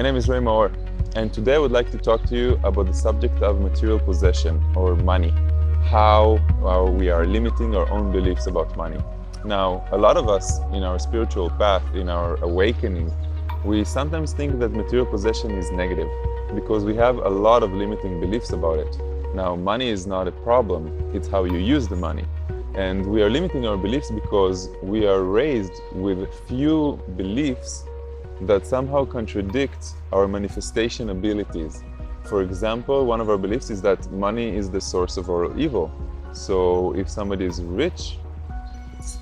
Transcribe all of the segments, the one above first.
name is Maor, and today I would like to talk to you about the subject of material possession or money. How we are limiting our own beliefs about money. Now, a lot of us in our spiritual path, in our awakening, we sometimes think that material possession is negative because we have a lot of limiting beliefs about it. Now, money is not a problem, it's how you use the money. And we are limiting our beliefs because we are raised with a few beliefs that somehow contradict our manifestation abilities. For example, one of our beliefs is that money is the source of all evil. So if somebody is rich,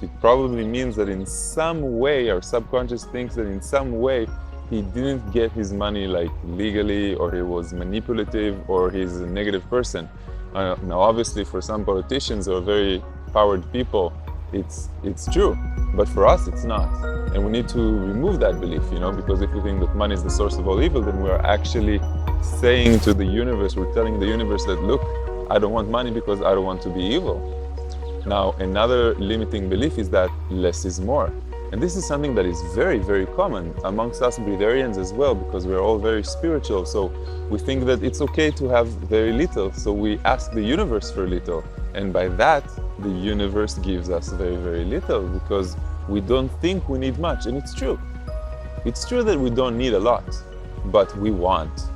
it probably means that in some way, our subconscious thinks that in some way he didn't get his money like legally, or he was manipulative, or he's a negative person. Now obviously for some politicians or very powered people, it's true, but for us it's not. And we need to remove that belief, because if we think that money is the source of all evil, then we are actually saying to the universe, we're telling the universe that, look, I don't want money because I don't want to be evil. Now, another limiting belief is that less is more. And this is something that is very, very common amongst us breatharians as well, because we're all very spiritual. So we think that it's okay to have very little. So we ask the universe for little. And by that, the universe gives us very, very little because we don't think we need much. And it's true. It's true that we don't need a lot, but we want.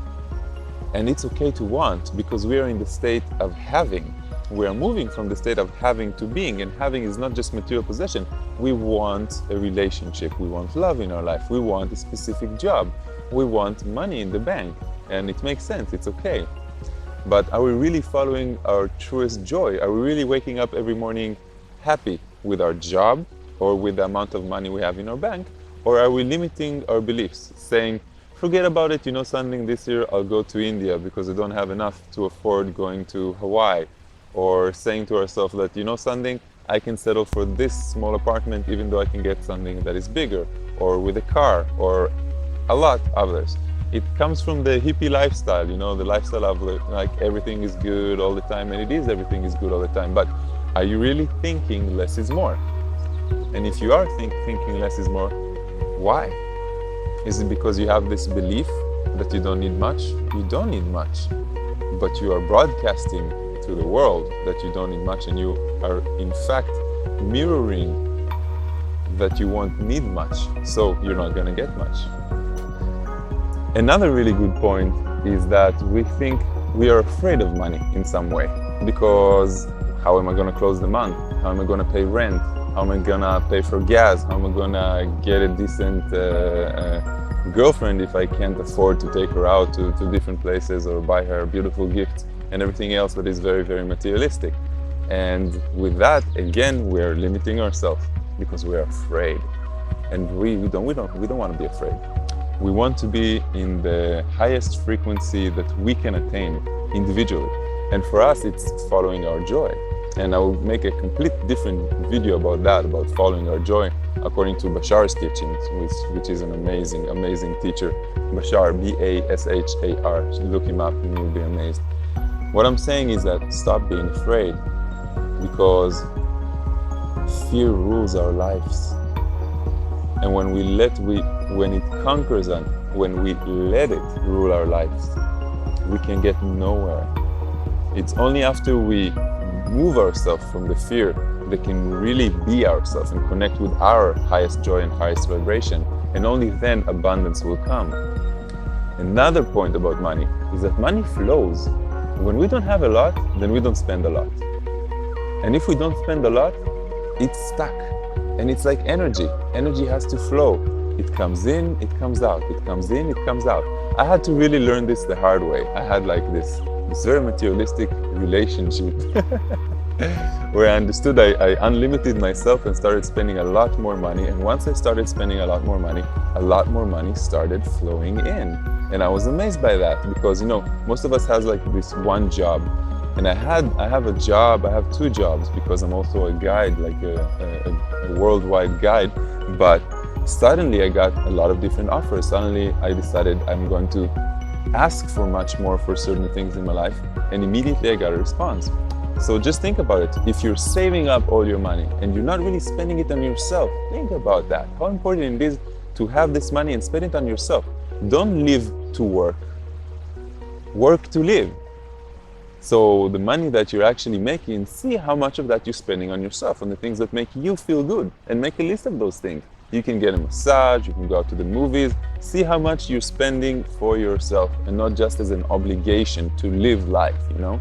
And it's okay to want because we are in the state of having. We are moving from the state of having to being, and having is not just material possession. We want a relationship, we want love in our life, we want a specific job, we want money in the bank, and it makes sense, it's okay. But are we really following our truest joy? Are we really waking up every morning happy with our job or with the amount of money we have in our bank? Or are we limiting our beliefs, saying, forget about it, something this year I'll go to India because I don't have enough to afford going to Hawaii. Or saying to ourselves that, something, I can settle for this small apartment even though I can get something that is bigger, or with a car, or a lot of others. It comes from the hippie lifestyle, the lifestyle of like everything is good all the time, and it is everything is good all the time. But are you really thinking less is more? And if you are thinking less is more, why? Is it because you have this belief that you don't need much? You don't need much, but you are broadcasting to the world that you don't need much, and you are in fact mirroring that you won't need much, so you're not going to get much. Another really good point is that we think we are afraid of money in some way, because how am I going to close the month? How am I going to pay rent? How am I going to pay for gas? How am I going to get a decent girlfriend if I can't afford to take her out to different places or buy her beautiful gifts and everything else that is very, very materialistic? And with that, again, we're limiting ourselves because we're afraid. And we don't want to be afraid. We want to be in the highest frequency that we can attain individually. And for us, it's following our joy. And I will make a complete different video about that, about following our joy, according to Bashar's teachings, which is an amazing, amazing teacher. Bashar, B-A-S-H-A-R. Look him up and you'll be amazed. What I'm saying is that stop being afraid, because fear rules our lives. And when it conquers us, when we let it rule our lives, we can get nowhere. It's only after we move ourselves from the fear that can really be ourselves and connect with our highest joy and highest vibration, and only then abundance will come. Another point about money is that money flows. When we don't have a lot, then we don't spend a lot. And if we don't spend a lot, it's stuck. And it's like energy. Energy has to flow. It comes in, it comes out. It comes in, it comes out. I had to really learn this the hard way. I had like this very materialistic relationship where I understood I unlimited myself and started spending a lot more money. And once I started spending a lot more money started flowing in. And I was amazed by that because, most of us has like this one job. And I have a job, I have two jobs because I'm also a guide, like a worldwide guide. But suddenly I got a lot of different offers. Suddenly I decided I'm going to ask for much more for certain things in my life. And immediately I got a response. So just think about it. If you're saving up all your money and you're not really spending it on yourself, think about that. How important it is to have this money and spend it on yourself. Don't live to work. Work to live. So the money that you're actually making, see how much of that you're spending on yourself, on the things that make you feel good, and make a list of those things. You can get a massage, you can go out to the movies, see how much you're spending for yourself and not just as an obligation to live life, you know?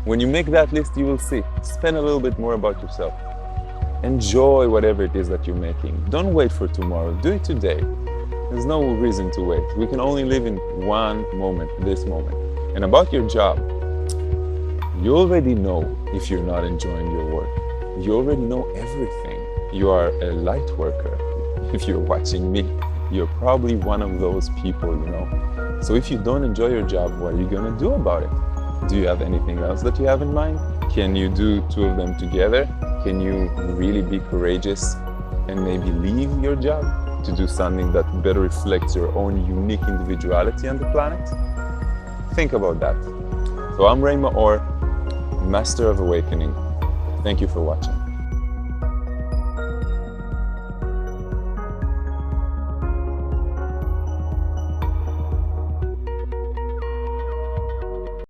When you make that list, you will see, spend a little bit more about yourself. Enjoy whatever it is that you're making. Don't wait for tomorrow, do it today. There's no reason to wait. We can only live in one moment, this moment. And about your job, you already know if you're not enjoying your work. You already know everything. You are a light worker. If you're watching me, you're probably one of those people, you know. So if you don't enjoy your job, what are you gonna do about it? Do you have anything else that you have in mind? Can you do two of them together? Can you really be courageous and maybe leave your job to do something that better reflects your own unique individuality on the planet? Think about that. So I'm Maor, Master of Awakening. Thank you for watching.